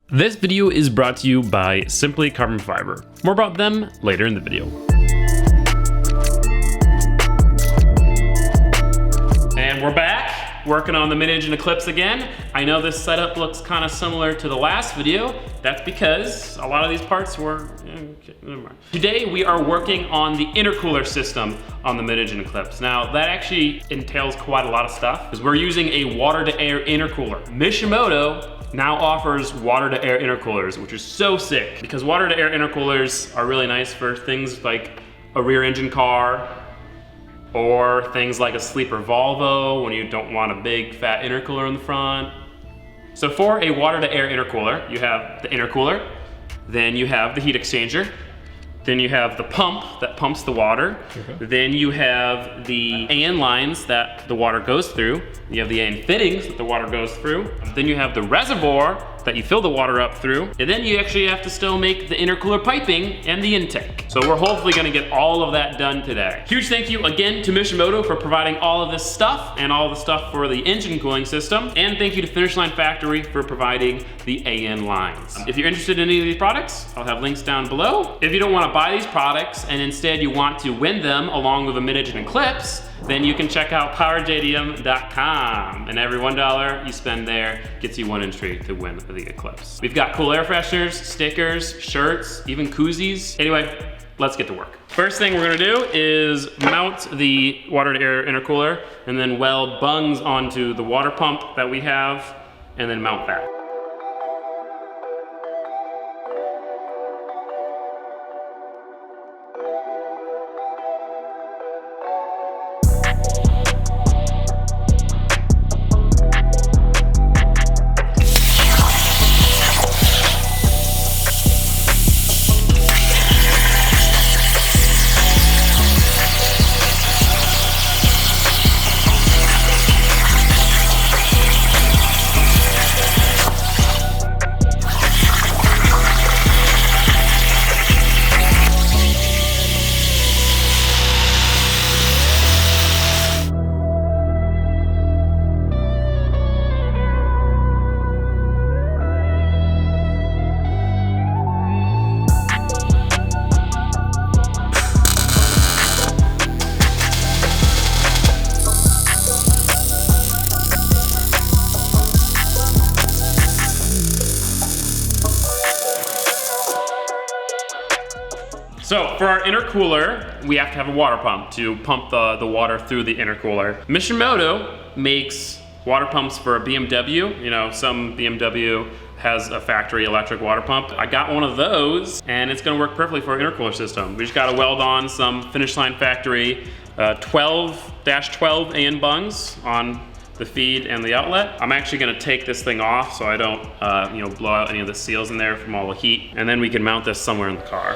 This video is brought to you by Simply Carbon Fiber. More about them later in the video. And we're back, working on the mid-engine Eclipse again. I know this setup looks kind of similar to the last video. That's because a lot of these parts were, okay, never mind. Today we are working on the intercooler system on the mid-engine Eclipse. Now that actually entails quite a lot of stuff because we're using a water-to-air intercooler. Mishimoto now offers water-to-air intercoolers, which is so sick because water-to-air intercoolers are really nice for things like a rear engine car or things like a sleeper Volvo when you don't want a big fat intercooler in the front. So for a water-to-air intercooler, you have the intercooler, then you have the heat exchanger, then you have the pump that pumps the water, then you have the AN lines that the water goes through, you have the AN fittings that the water goes through, then you have the reservoir that you fill the water up through, and then you actually have to still make the intercooler piping and the intake. So we're hopefully gonna get all of that done today. Huge thank you again to Mishimoto for providing all of this stuff and all the stuff for the engine cooling system, and thank you to Finish Line Factory for providing the AN lines. If you're interested in any of these products, I'll have links down below. If you don't wanna buy these products and instead you want to win them along with a mid-engine Eclipse, then you can check out powerjdium.com, and every $1 you spend there gets you one entry to win the Eclipse. We've got cool air fresheners, stickers, shirts, even koozies. Anyway, let's get to work. First thing we're gonna do is mount the water-to-air intercooler and then weld bungs onto the water pump that we have and then mount that. So for our intercooler, we have to have a water pump to pump the water through the intercooler. Mishimoto makes water pumps for a BMW. You know, some BMW has a factory electric water pump. I got one of those and it's gonna work perfectly for our intercooler system. We just gotta weld on some Finish Line Factory 12-12 AN bungs on the feed and the outlet. I'm actually gonna take this thing off so I don't blow out any of the seals in there from all the heat, and then we can mount this somewhere in the car.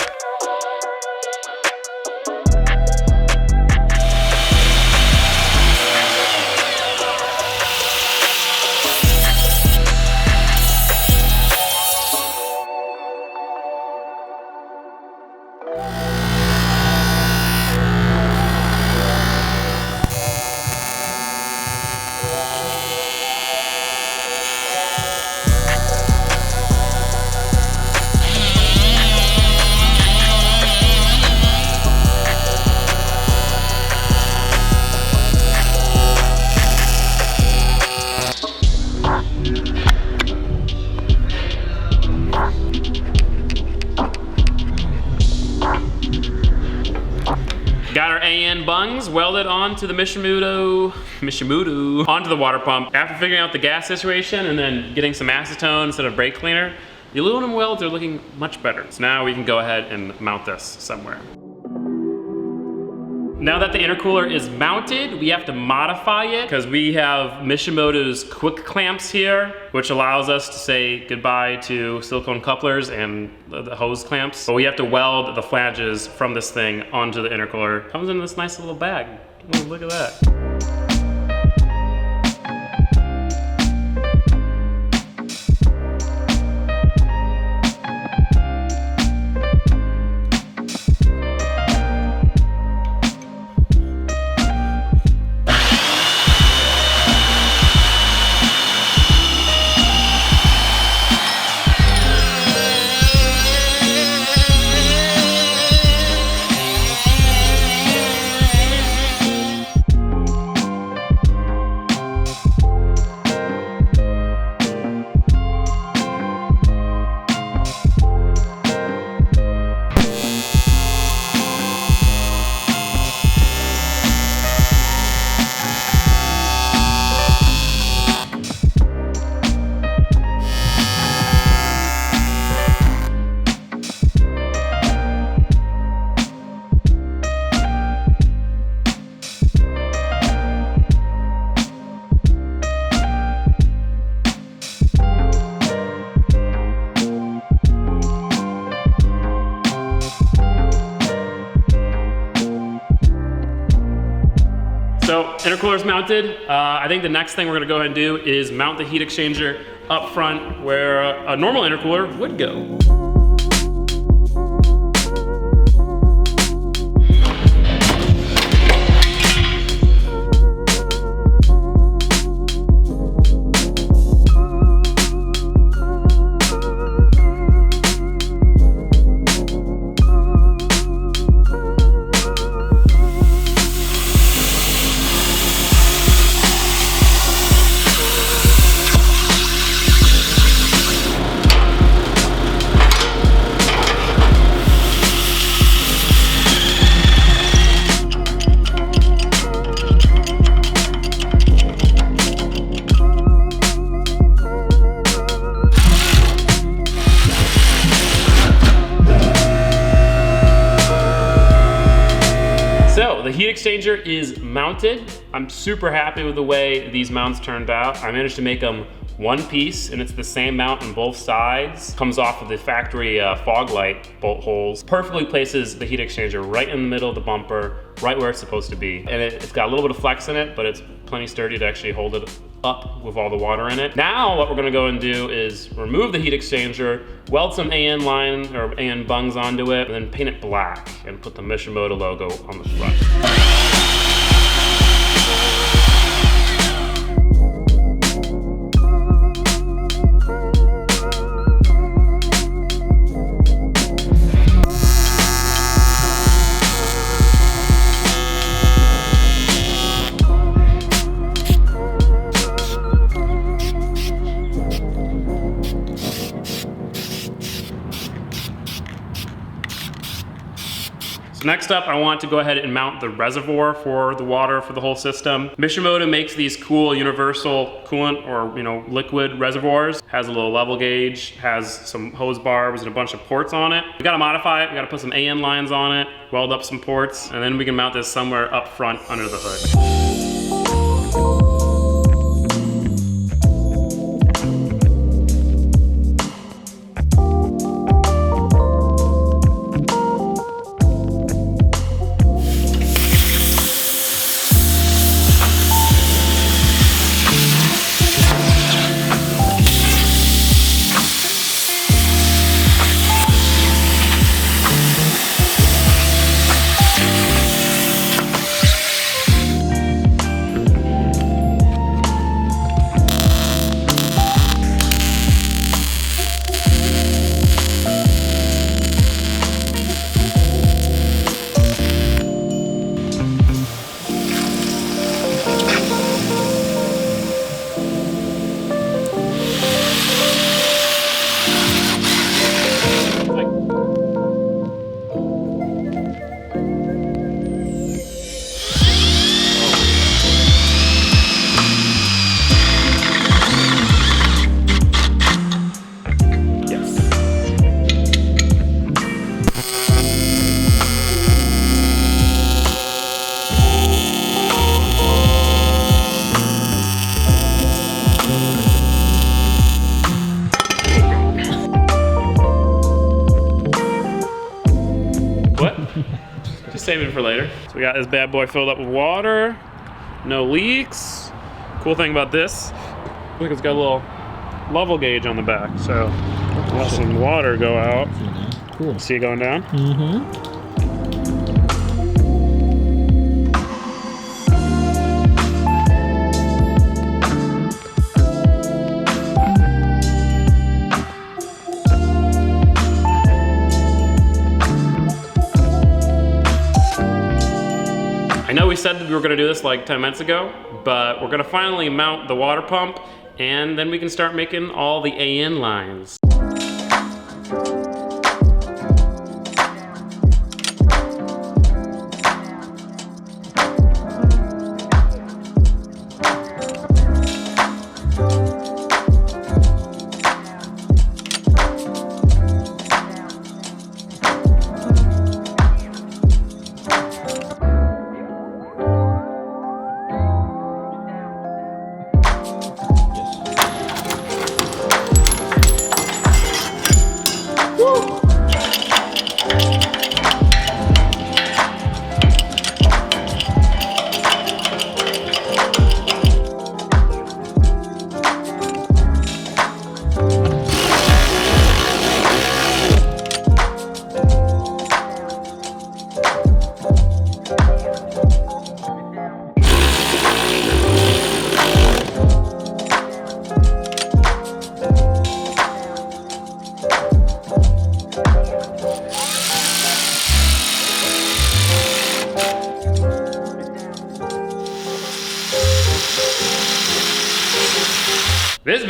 Got our AN bungs welded onto the Mishimoto onto the water pump. After figuring out the gas situation and then getting some acetone instead of brake cleaner, the aluminum welds are looking much better. So now we can go ahead and mount this somewhere. Now that the intercooler is mounted, we have to modify it because we have Mishimoto's quick clamps here, which allows us to say goodbye to silicone couplers and the hose clamps. But we have to weld the flanges from this thing onto the intercooler. Comes in this nice little bag. Oh, look at that. intercooler's mounted. I think the next thing we're gonna go ahead and do is mount the heat exchanger up front where a normal intercooler would go. So the heat exchanger is mounted. I'm super happy with the way these mounts turned out. I managed to make them one piece, and it's the same mount on both sides. Comes off of the factory fog light bolt holes. Perfectly places the heat exchanger right in the middle of the bumper, right where it's supposed to be. And it's got a little bit of flex in it, but it's plenty sturdy to actually hold it up with all the water in it. Now what we're gonna go and do is remove the heat exchanger, weld some AN line or AN bungs onto it, and then paint it black and put the Mishimoto logo on the front. So next up, I want to go ahead and mount the reservoir for the water for the whole system. Mishimoto makes these cool universal coolant or liquid reservoirs. Has a little level gauge, has some hose barbs and a bunch of ports on it. We gotta modify it, we gotta put some AN lines on it, weld up some ports, and then we can mount this somewhere up front under the hood. Save it for later. So we got this bad boy filled up with water, no leaks. Cool thing about this, look, it's got a little level gauge on the back, so let some water go out. Cool. See it going down? Mm-hmm. I know we said that we were gonna do this like 10 minutes ago, but we're gonna finally mount the water pump, and then we can start making all the AN lines.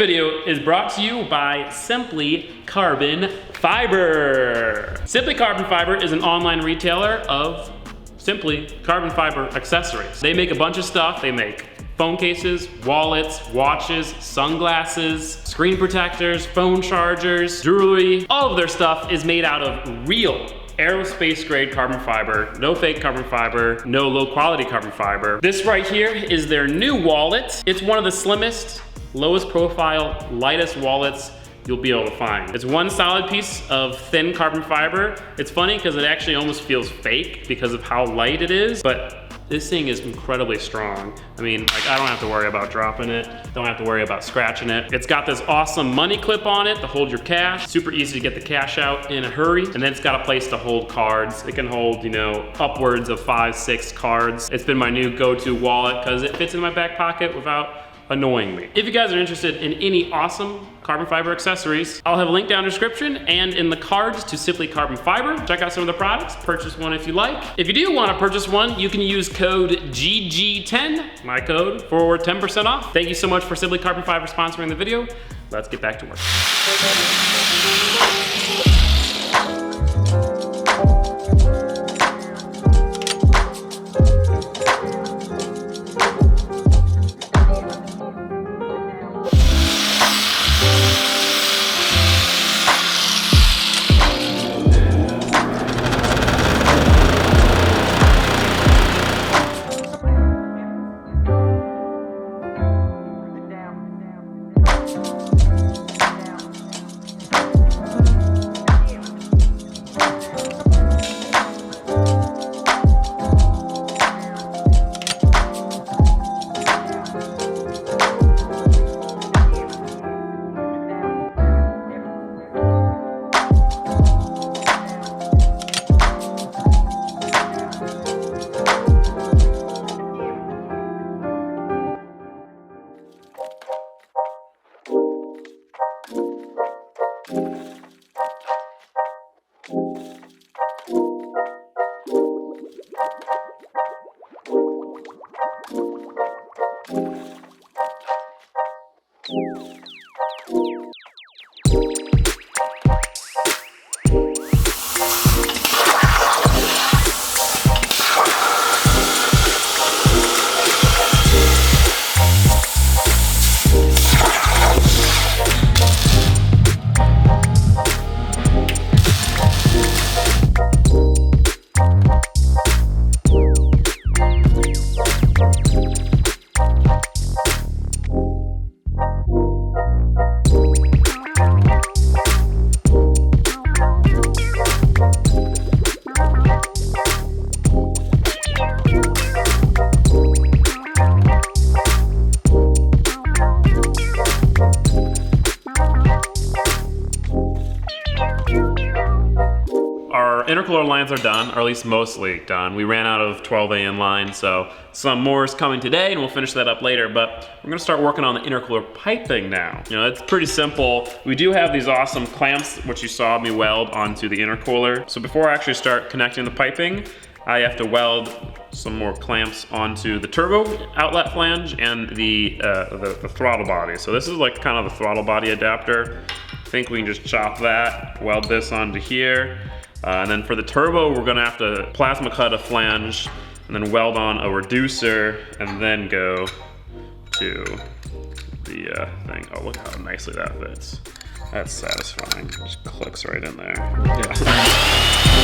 video is brought to you by Simply Carbon Fiber. Simply Carbon Fiber is an online retailer of Simply Carbon Fiber accessories. They make a bunch of stuff. They make phone cases, wallets, watches, sunglasses, screen protectors, phone chargers, jewelry. All of their stuff is made out of real aerospace grade carbon fiber, no fake carbon fiber, no low quality carbon fiber. This right here is their new wallet. It's one of the slimmest, lowest profile, lightest wallets you'll be able to find. It's one solid piece of thin carbon fiber. It's funny because it actually almost feels fake because of how light it is, but this thing is incredibly strong. I mean, like, I don't have to worry about dropping it. Don't have to worry about scratching it. It's got this awesome money clip on it to hold your cash. Super easy to get the cash out in a hurry. And then it's got a place to hold cards. It can hold, you know, upwards of 5, 6 cards. It's been my new go-to wallet because it fits in my back pocket without annoying me. If you guys are interested in any awesome carbon fiber accessories, I'll have a link down in the description and in the cards to Simply Carbon Fiber. Check out some of the products, purchase one if you like. If you do want to purchase one, you can use code GG10, my code, for 10% off. Thank you so much for Simply Carbon Fiber sponsoring the video. Let's get back to work. Intercooler lines are done, or at least mostly done. We ran out of 12A in line, so some more is coming today and we'll finish that up later, but we're gonna start working on the intercooler piping now. You know, it's pretty simple. We do have these awesome clamps, which you saw me weld onto the intercooler. So before I actually start connecting the piping, I have to weld some more clamps onto the turbo outlet flange and the throttle body. So this is like kind of the throttle body adapter. I think we can just chop that, weld this onto here. And then for the turbo, we're gonna have to plasma cut a flange and then weld on a reducer and then go to the thing. Oh, look how nicely that fits. That's satisfying. It just clicks right in there. Yeah.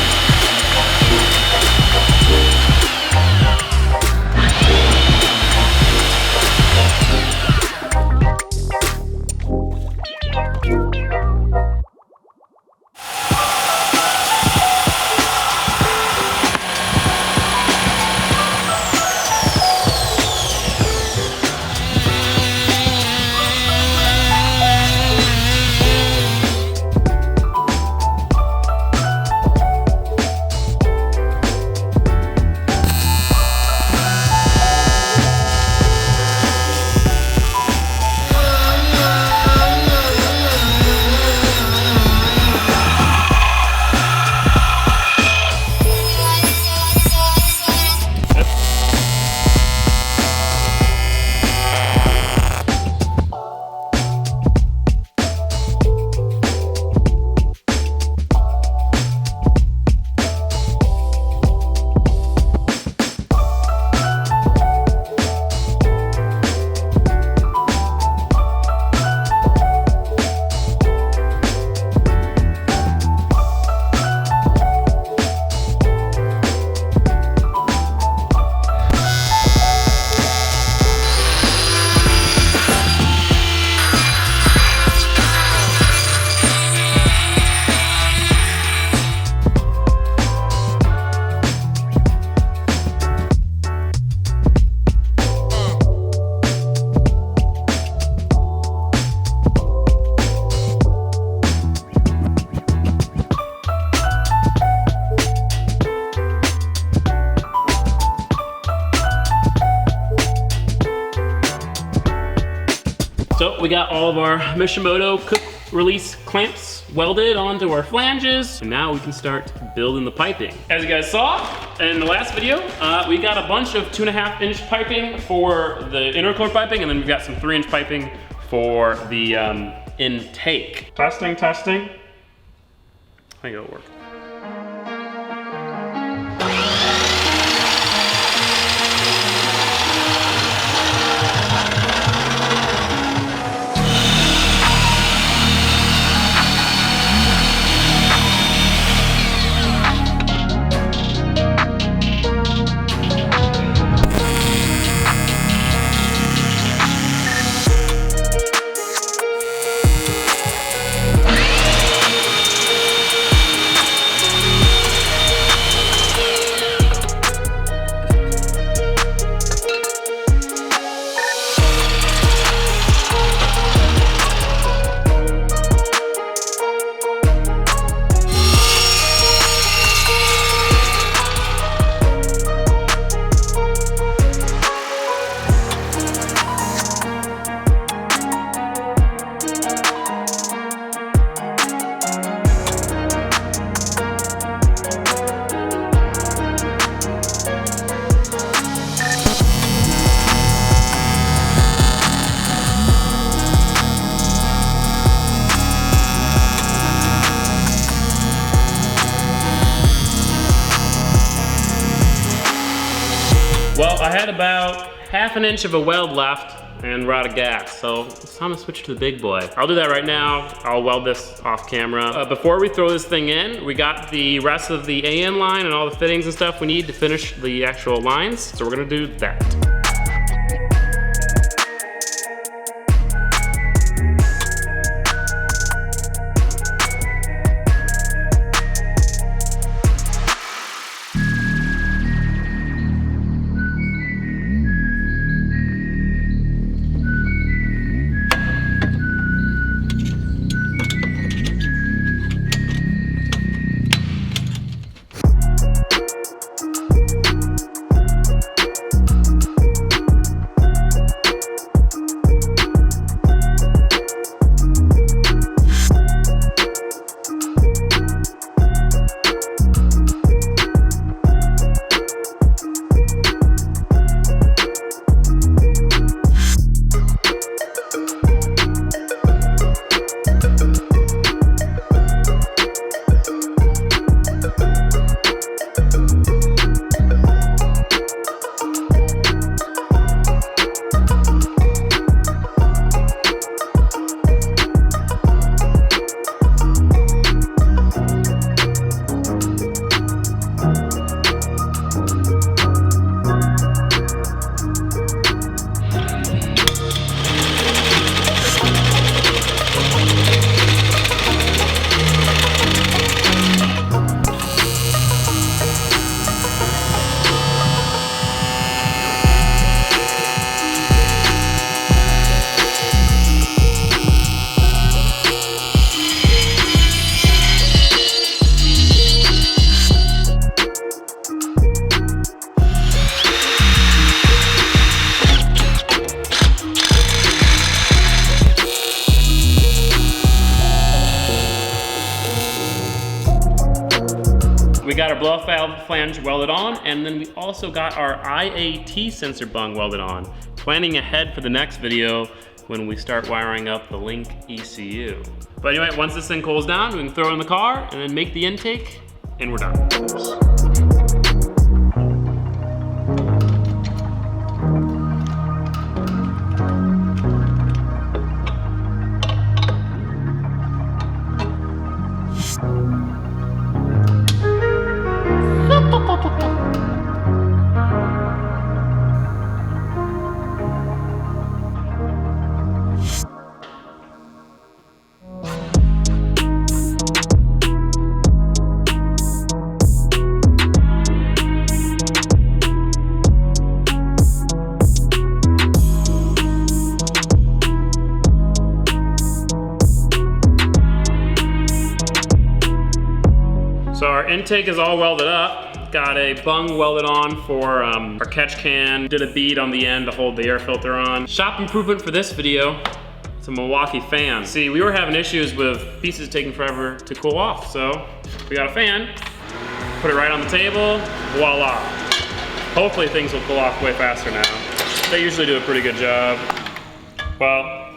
we got all of our Mishimoto quick release clamps welded onto our flanges, and now we can start building the piping. As you guys saw in the last video, we got a bunch of 2.5-inch piping for the intercooler piping, and then we've got some 3-inch piping for the intake. Testing. I think it'll work. Well, I had about 1/2 inch of a weld left and we're out of gas, so it's time to switch to the big boy. I'll do that right now. I'll weld this off camera. Before we throw this thing in, we got the rest of the AN line and all the fittings and stuff we need to finish the actual lines, so we're gonna do that. We got our blow-off valve flange welded on, and then we also got our IAT sensor bung welded on. Planning ahead for the next video when we start wiring up the Link ECU. But anyway, once this thing cools down, we can throw it in the car and then make the intake, and we're done. So our intake is all welded up. Got a bung welded on for our catch can. Did a bead on the end to hold the air filter on. Shop improvement for this video. It's a Milwaukee fan. See, we were having issues with pieces taking forever to cool off, so we got a fan, put it right on the table, voila. Hopefully things will cool off way faster now. They usually do a pretty good job. Well,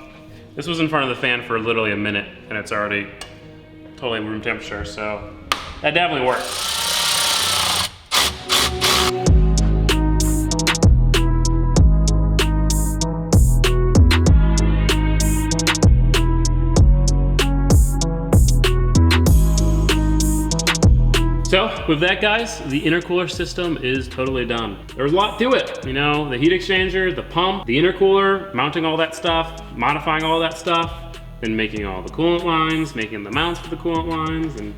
this was in front of the fan for literally a minute, and it's already totally room temperature, so that definitely works. So with that, guys, the intercooler system is totally done. There's a lot to it. You know, the heat exchanger, the pump, the intercooler, mounting all that stuff, modifying all that stuff, then making all the coolant lines, making the mounts for the coolant lines, and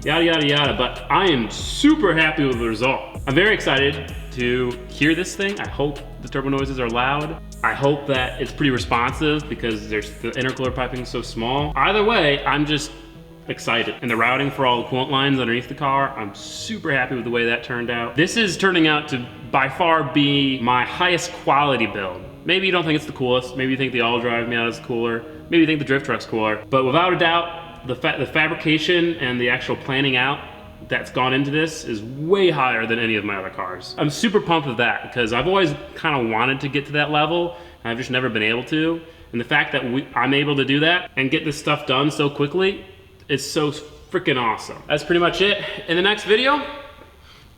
yada, yada, yada. But I am super happy with the result. I'm very excited to hear this thing. I hope the turbo noises are loud. I hope that it's pretty responsive because the intercooler piping is so small. Either way, I'm just excited. And the routing for all the coolant lines underneath the car, I'm super happy with the way that turned out. This is turning out to by far be my highest quality build. Maybe you don't think it's the coolest, maybe you think the all-drive Miata is cooler, maybe you think the drift truck's cooler, but without a doubt, the fabrication and the actual planning out that's gone into this is way higher than any of my other cars. I'm super pumped with that because I've always kind of wanted to get to that level, and I've just never been able to. And the fact that I'm able to do that and get this stuff done so quickly, it's so freaking awesome. That's pretty much it. In the next video,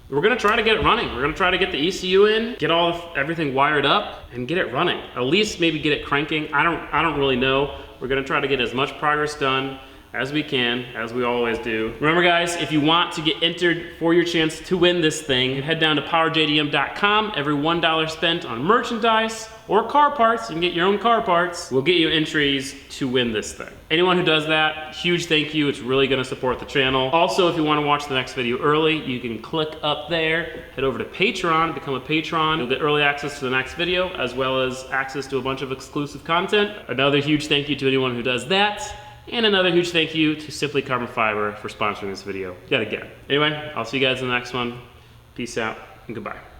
we're gonna try to get it running. We're gonna try to get the ECU in, get everything wired up, and get it running. At least maybe get it cranking. I don't really know. We're gonna try to get as much progress done as we can, as we always do. Remember, guys, if you want to get entered for your chance to win this thing, head down to powerjdm.com. Every $1 spent on merchandise or car parts, you can get your own car parts, will get you entries to win this thing. Anyone who does that, huge thank you. It's really gonna support the channel. Also, if you wanna watch the next video early, you can click up there, head over to Patreon, become a patron. You'll get early access to the next video, as well as access to a bunch of exclusive content. Another huge thank you to anyone who does that. And another huge thank you to Simply Carbon Fiber for sponsoring this video yet again. Anyway, I'll see you guys in the next one. Peace out and goodbye.